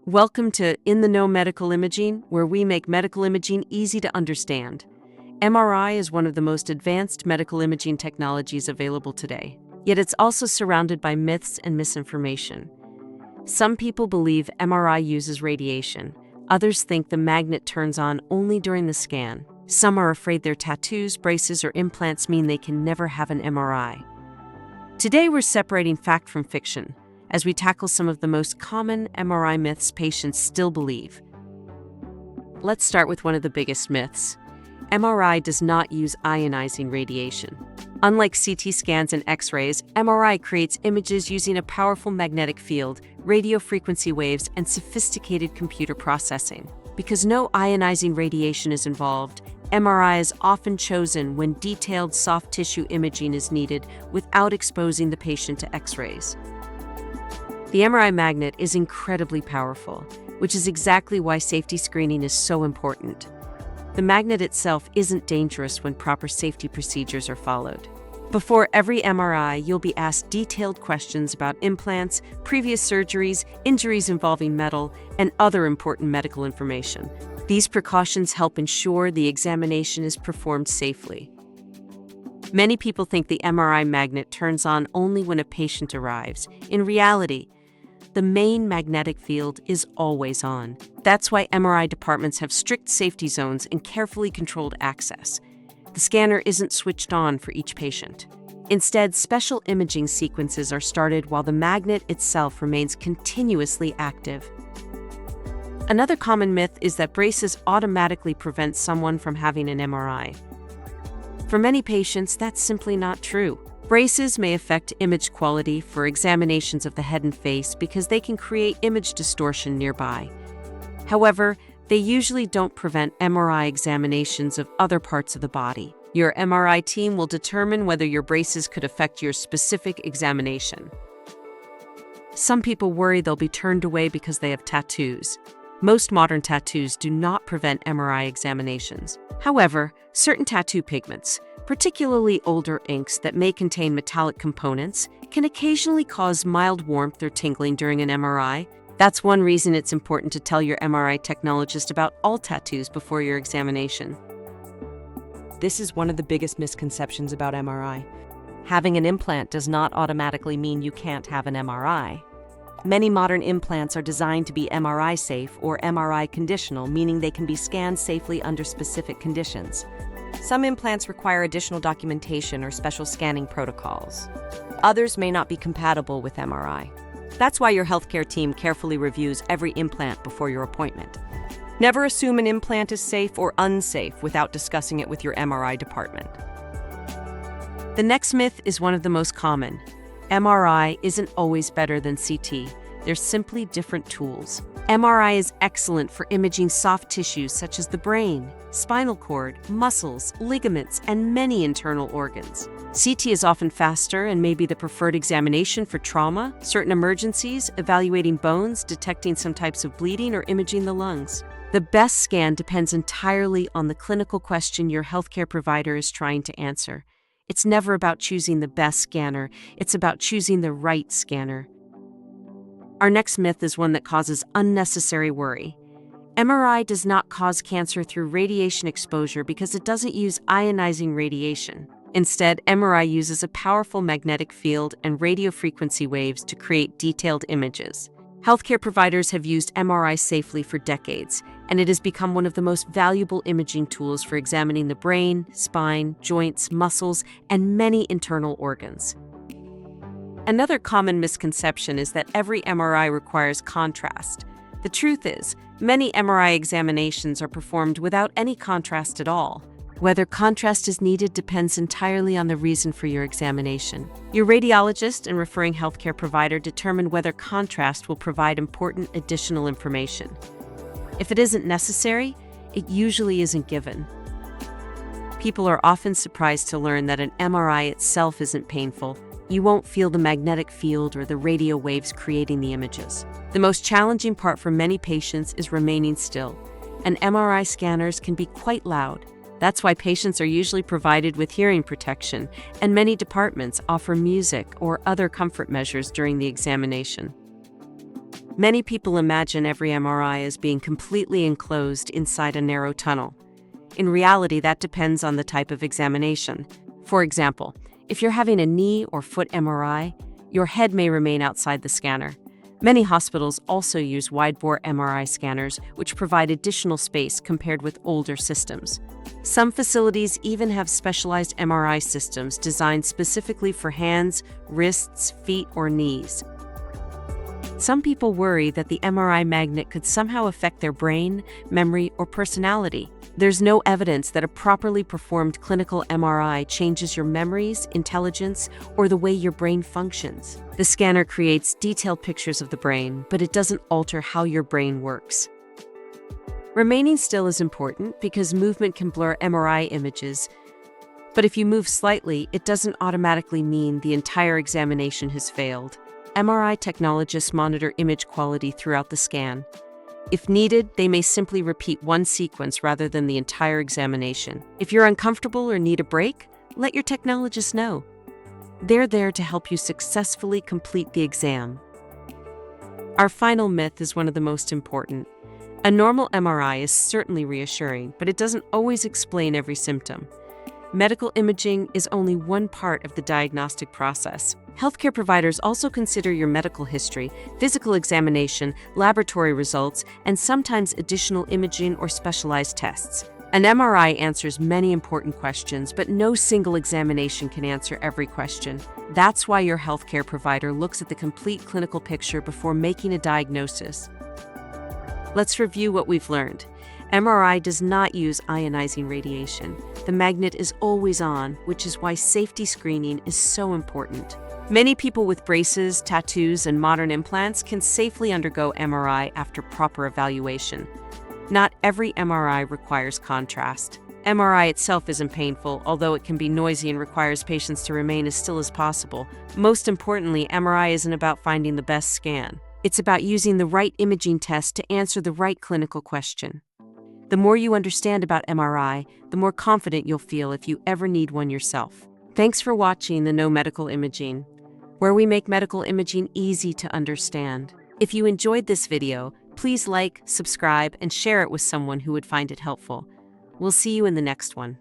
Welcome to In the Know Medical Imaging, where we make medical imaging easy to understand. MRI is one of the most advanced medical imaging technologies available today, yet it's also surrounded by myths and misinformation. Some people believe MRI uses radiation. Others think the magnet turns on only during the scan. Some are afraid their tattoos, braces, or implants mean they can never have an MRI. Today we're separating fact from fiction, as we tackle some of the most common MRI myths patients still believe. Let's start with one of the biggest myths. MRI does not use ionizing radiation. Unlike CT scans and X-rays, MRI creates images using a powerful magnetic field, radio frequency waves, and sophisticated computer processing. Because no ionizing radiation is involved, MRI is often chosen when detailed soft tissue imaging is needed without exposing the patient to X-rays. The MRI magnet is incredibly powerful, which is exactly why safety screening is so important. The magnet itself isn't dangerous when proper safety procedures are followed. Before every MRI, you'll be asked detailed questions about implants, previous surgeries, injuries involving metal, and other important medical information. These precautions help ensure the examination is performed safely. Many people think the MRI magnet turns on only when a patient arrives. In reality, the main magnetic field is always on. That's why MRI departments have strict safety zones and carefully controlled access. The scanner isn't switched on for each patient. Instead, special imaging sequences are started while the magnet itself remains continuously active. Another common myth is that braces automatically prevent someone from having an MRI. For many patients, that's simply not true. Braces may affect image quality for examinations of the head and face because they can create image distortion nearby. However, they usually don't prevent MRI examinations of other parts of the body. Your MRI team will determine whether your braces could affect your specific examination. Some people worry they'll be turned away because they have tattoos. Most modern tattoos do not prevent MRI examinations. However, certain tattoo pigments, particularly older inks that may contain metallic components, can occasionally cause mild warmth or tingling during an MRI. That's one reason it's important to tell your MRI technologist about all tattoos before your examination. This is one of the biggest misconceptions about MRI. Having an implant does not automatically mean you can't have an MRI. Many modern implants are designed to be MRI safe or MRI conditional, meaning they can be scanned safely under specific conditions. Some implants require additional documentation or special scanning protocols. Others may not be compatible with MRI. That's why your healthcare team carefully reviews every implant before your appointment. Never assume an implant is safe or unsafe without discussing it with your MRI department. The next myth is one of the most common. MRI isn't always better than CT. They're simply different tools. MRI is excellent for imaging soft tissues such as the brain, spinal cord, muscles, ligaments, and many internal organs. CT is often faster and may be the preferred examination for trauma, certain emergencies, evaluating bones, detecting some types of bleeding, or imaging the lungs. The best scan depends entirely on the clinical question your healthcare provider is trying to answer. It's never about choosing the best scanner, it's about choosing the right scanner. Our next myth is one that causes unnecessary worry. MRI does not cause cancer through radiation exposure because it doesn't use ionizing radiation. Instead, MRI uses a powerful magnetic field and radio frequency waves to create detailed images. Healthcare providers have used MRI safely for decades, and it has become one of the most valuable imaging tools for examining the brain, spine, joints, muscles, and many internal organs. Another common misconception is that every MRI requires contrast. The truth is, many MRI examinations are performed without any contrast at all. Whether contrast is needed depends entirely on the reason for your examination. Your radiologist and referring healthcare provider determine whether contrast will provide important additional information. If it isn't necessary, it usually isn't given. People are often surprised to learn that an MRI itself isn't painful. You won't feel the magnetic field or the radio waves creating the images. The most challenging part for many patients is remaining still, and MRI scanners can be quite loud. That's why patients are usually provided with hearing protection, and many departments offer music or other comfort measures during the examination. Many people imagine every MRI as being completely enclosed inside a narrow tunnel. In reality, that depends on the type of examination. For example, if you're having a knee or foot MRI, your head may remain outside the scanner. Many hospitals also use wide-bore MRI scanners, which provide additional space compared with older systems. Some facilities even have specialized MRI systems designed specifically for hands, wrists, feet, or knees. Some people worry that the MRI magnet could somehow affect their brain, memory, or personality. There's no evidence that a properly performed clinical MRI changes your memories, intelligence, or the way your brain functions. The scanner creates detailed pictures of the brain, but it doesn't alter how your brain works. Remaining still is important because movement can blur MRI images, but if you move slightly, it doesn't automatically mean the entire examination has failed. MRI technologists monitor image quality throughout the scan. If needed, they may simply repeat one sequence rather than the entire examination. If you're uncomfortable or need a break, let your technologist know. They're there to help you successfully complete the exam. Our final myth is one of the most important. A normal MRI is certainly reassuring, but it doesn't always explain every symptom. Medical imaging is only one part of the diagnostic process. Healthcare providers also consider your medical history, physical examination, laboratory results, and sometimes additional imaging or specialized tests. An MRI answers many important questions, but no single examination can answer every question. That's why your healthcare provider looks at the complete clinical picture before making a diagnosis. Let's review what we've learned. MRI does not use ionizing radiation. The magnet is always on, which is why safety screening is so important. Many people with braces, tattoos, and modern implants can safely undergo MRI after proper evaluation. Not every MRI requires contrast. MRI itself isn't painful, although it can be noisy and requires patients to remain as still as possible. Most importantly, MRI isn't about finding the best scan. It's about using the right imaging test to answer the right clinical question. The more you understand about MRI, the more confident you'll feel if you ever need one yourself. Thanks for watching the No Medical Imaging, where we make medical imaging easy to understand. If you enjoyed this video, please like, subscribe, and share it with someone who would find it helpful. We'll see you in the next one.